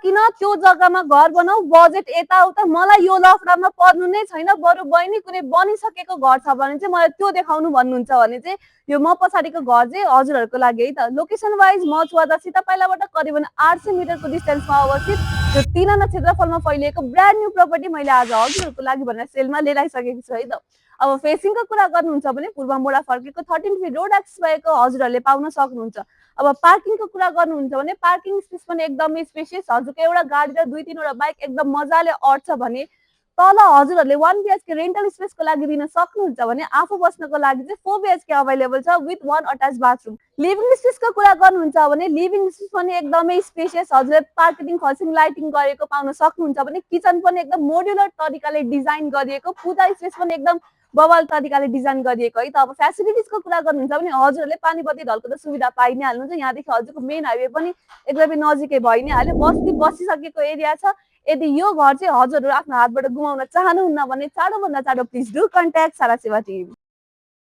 किन त्यो जग्गामा घर बनाऊ, बजेट यताउता, मलाई यो लफडामा पर्नु नै छैन। बरु बहिनी कुनै बनिसकेको घर छ भने चाहिँ मलाई त्यो देखाउनु भन्नुहुन्छ भने चाहिँ यो म पछाडिको घर चाहिँ हजुरहरूको लागि है त। लोकेसन वाइज म चुवादासी तपाईँलाईबाट करिबन 800 मिटरको डिस्टेन्समा अवस्थित यो 3 आना क्षेत्रफलमा फैलिएको ब्रान्ड न्यू प्रोपर्टी मैले आज हजुरहरूको लागि भनेर सेलमा लिएर आइसकेको छु है त। अब फेसिङको कुरा गर्नुहुन्छ भने पूर्व मोडा फर्केको 13 फिट रोड एक्सेस भएको हजुरहरूले पाउन सक्नुहुन्छ। अब पार्किङको कुरा गर्नुहुन्छ भने पार्किङ स्पेस पनि एकदमै स्पेसियस, हजुरको एउटा गाडी र 2-3 वटा बाइक एकदम मजाले अट्छ भने तल हजुरहरूले 1 बीएचके रेन्टल स्पेसको लागि दिन सक्नुहुन्छ भने आफू बस्नको लागि चाहिँ 4 बीएचके अभाइलेबल छ विथ 1 अट्याच बाथरुम। लिभिङ स्पेसको कुरा गर्नुहुन्छ भने लिभिङ स्पेस पनि एकदमै स्पेसियस, हजुरले पार्किङ खसिङ लाइटिङ गरेको पाउन सक्नुहुन्छ भने किचन पनि एकदम मोड्युलर तरिकाले डिजाइन गरिएको, पूजा स्पेस पनि एकदम बवाल तरिकाले डिजाइन गरिएको है त। अब फेसिलिटिजको कुरा गर्नुहुन्छ भने हजुरहरूले पानी बत्ती ढलको त सुविधा पाइ नै हाल्नुहुन्छ। यहाँदेखि हजुरको मेन हाइवे पनि एकदमै नजिकै भइ नै हाल्यो, बसिसकेको एरिया छ। यदि यो घर चाहिँ हजुरहरू आफ्नो हातबाट गुमाउन चाहनुहुन्न भने चाँडोभन्दा चाँडो प्लिज डु कन्ट्याक्ट सारा सेवा टिम।